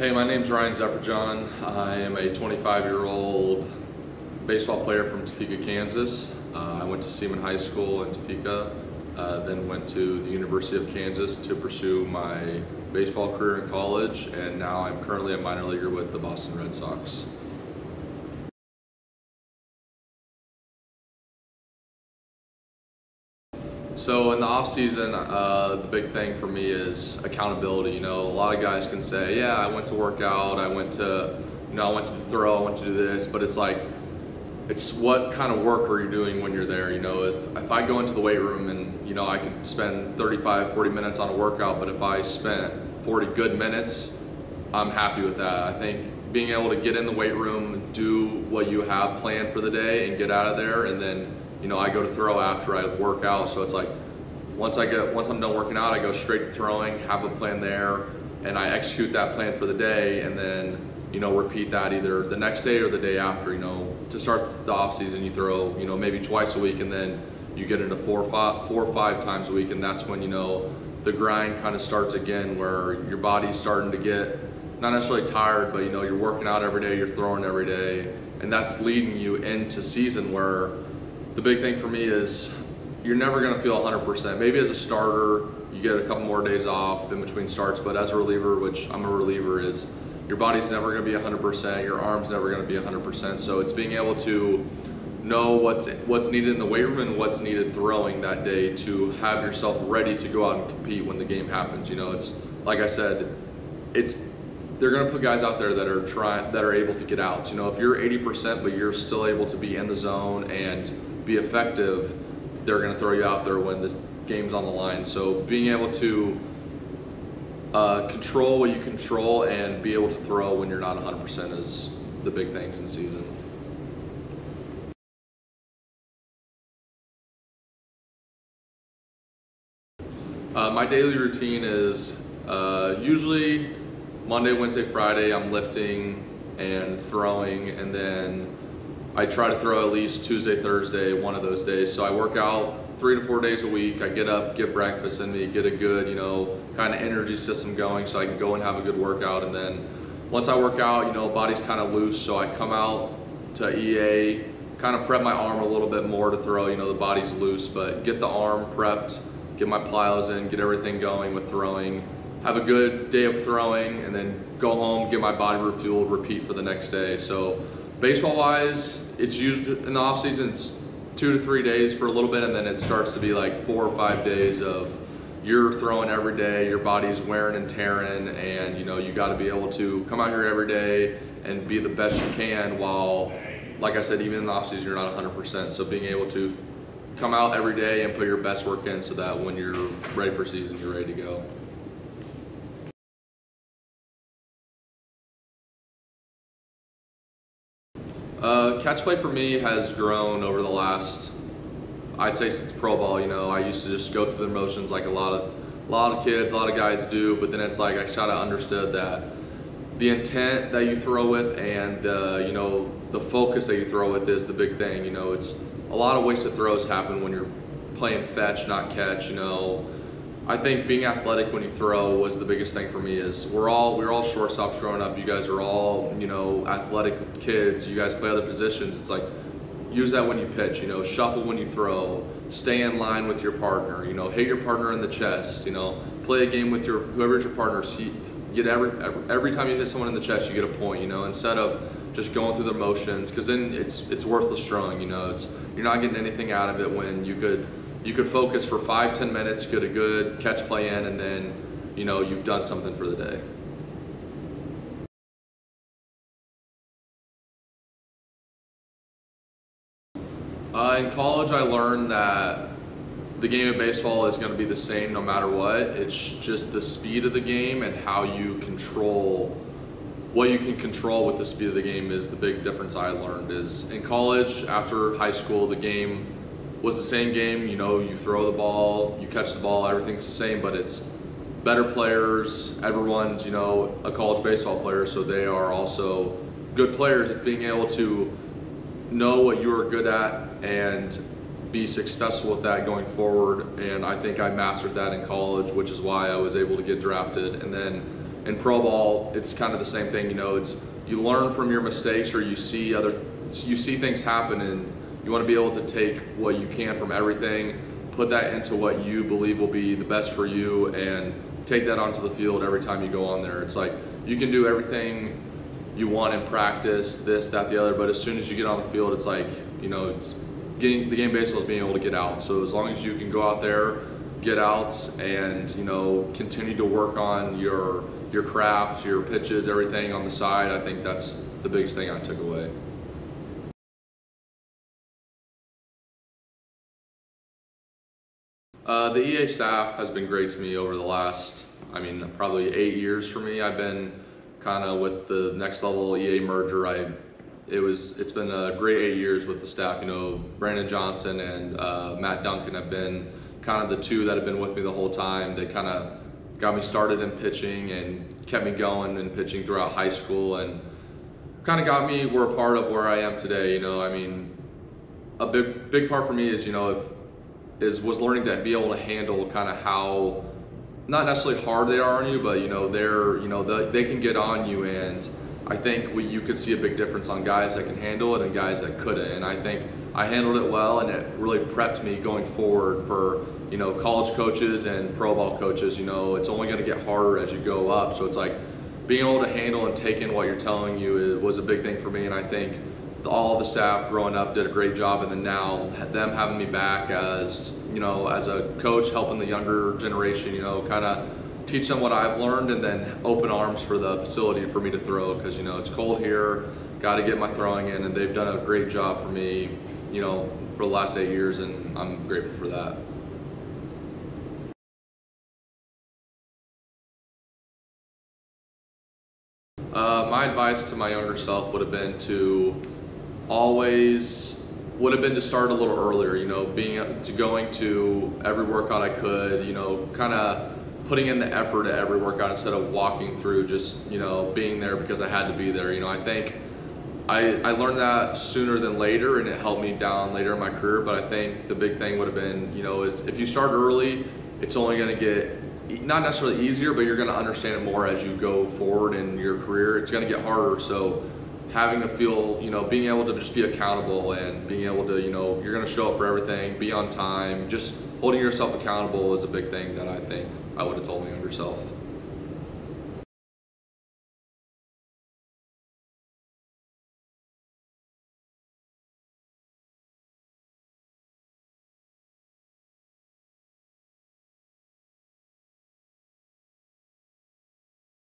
Hey, my name's Zeferjahn. I am a 25-year-old baseball player from Topeka, Kansas. I went to Seaman High School in Topeka, then went to the University of Kansas to pursue my baseball career in college, and now I'm currently a minor leaguer with the Boston Red Sox. So in the off season, the big thing for me is accountability. A lot of guys can say, yeah, I went to work out, I went to throw, I went to do this, but it's like, it's what kind of work are you doing when you're there? If I go into the weight room and, I could spend 35, 40 minutes on a workout, but if I spent 40 good minutes, I'm happy with that. I think being able to get in the weight room, do what you have planned for the day and get out of there, and then I go to throw after I work out. So it's like, once I'm done working out, I go straight to throwing, have a plan there, and I execute that plan for the day, and then, repeat that either the next day or the day after. To start the off season, you throw, maybe twice a week, and then you get into four or five times a week, and that's when, the grind kind of starts again, where your body's starting to get, not necessarily tired, but you're working out every day, you're throwing every day, and that's leading you into season where the big thing for me is you're never going to feel 100%. Maybe as a starter, you get a couple more days off in between starts, but as a reliever, which I'm a reliever, is your body's never going to be 100%, your arm's never going to be 100%. So it's being able to know what's needed in the weight room and what's needed throwing that day to have yourself ready to go out and compete when the game happens. It's like I said, they're going to put guys out there that are able to get out. If you're 80% but you're still able to be in the zone and be effective, they're going to throw you out there when this game's on the line. So being able to control what you control and be able to throw when you're not 100% is the big things in the season. My daily routine is usually Monday, Wednesday, Friday, I'm lifting and throwing, and then I try to throw at least Tuesday, Thursday, one of those days. So I work out 3 to 4 days a week. I get up, get breakfast in me, get a good, kind of energy system going so I can go and have a good workout. And then once I work out, body's kind of loose, so I come out to EA, kind of prep my arm a little bit more to throw. The body's loose, but get the arm prepped, get my plyos in, get everything going with throwing, have a good day of throwing, and then go home, get my body refueled, repeat for the next day. So baseball wise, it's usually in the off season, it's 2 to 3 days for a little bit, and then it starts to be like 4 or 5 days of you're throwing every day, your body's wearing and tearing, and you got to be able to come out here every day and be the best you can, while, like I said, even in the off season, you're not 100%. So being able to come out every day and put your best work in so that when you're ready for season, you're ready to go. Catch play for me has grown over the last, I'd say since pro ball. I used to just go through the motions like a lot of kids, a lot of guys do, but then it's like I kind of understood that the intent that you throw with and the focus that you throw with is the big thing. It's a lot of wasted throws happen when you're playing fetch, not catch. I think being athletic when you throw was the biggest thing for me. Is we're all shortstops growing up. You guys are all athletic kids. You guys play other positions. It's like, use that when you pitch. Shuffle when you throw. Stay in line with your partner. Hit your partner in the chest. Play a game with whoever's your partner. See, get every time you hit someone in the chest, you get a point. Instead of just going through the motions, because then it's worthless throwing. You're not getting anything out of it when you could focus for 5-10 minutes, get a good catch play in, and then you've done something for the day. In college, I learned that the game of baseball is going to be the same no matter what. It's just the speed of the game and how you control what you can control with the speed of the game is the big difference I learned. Is in college, after high school, the game was the same game. You throw the ball, you catch the ball, everything's the same, but it's better players. Everyone's a college baseball player, so they are also good players. It's being able to know what you are good at and be successful with that going forward, and I think I mastered that in college, which is why I was able to get drafted. And then in pro ball, it's kind of the same thing. You know, it's you learn from your mistakes, or you see things happen, and you want to be able to take what you can from everything, put that into what you believe will be the best for you, and take that onto the field every time you go on there. It's like you can do everything you want in practice, this, that, the other, but as soon as you get on the field, it's like, you know, it's the game of baseball is being able to get out. So as long as you can go out there, get outs, and, you know, continue to work on your craft, your pitches, everything on the side, I think that's the biggest thing I took away. The EA staff has been great to me over the last, I mean, probably 8 years for me. I've been kind of with the Next Level EA merger. It's been a great 8 years with the staff. You know, Brandon Johnson and Matt Duncan have been kind of the two that have been with me the whole time. They kind of got me started in pitching and kept me going in pitching throughout high school, and kind of were a part of where I am today. You know, I mean, a big part for me is, you know, was learning to be able to handle kind of how, not necessarily hard they are on you, but, you know, they can get on you, and I think you could see a big difference on guys that can handle it and guys that couldn't. And I think I handled it well, and it really prepped me going forward for, you know, college coaches and pro ball coaches. You know, it's only going to get harder as you go up, so it's like being able to handle and take in what you're telling you was a big thing for me. And I think all of the staff growing up did a great job, and then now them having me back as, you know, as a coach, helping the younger generation, you know, kind of teach them what I've learned, and then open arms for the facility for me to throw, because, you know, it's cold here, got to get my throwing in, and they've done a great job for me, you know, for the last 8 years, and I'm grateful for that. My advice to my younger self would have been to start a little earlier, you know, going to every workout I could, you know, kind of putting in the effort at every workout instead of walking through, just, you know, being there because I had to be there. You know, I think I learned that sooner than later, and it helped me down later in my career. But I think the big thing would have been, you know, is if you start early, it's only going to get not necessarily easier, but you're going to understand it more as you go forward in your career. It's going to get harder. So having to feel, you know, being able to just be accountable, and being able to, you know, you're going to show up for everything, be on time, just holding yourself accountable is a big thing that I think I would have told my younger self.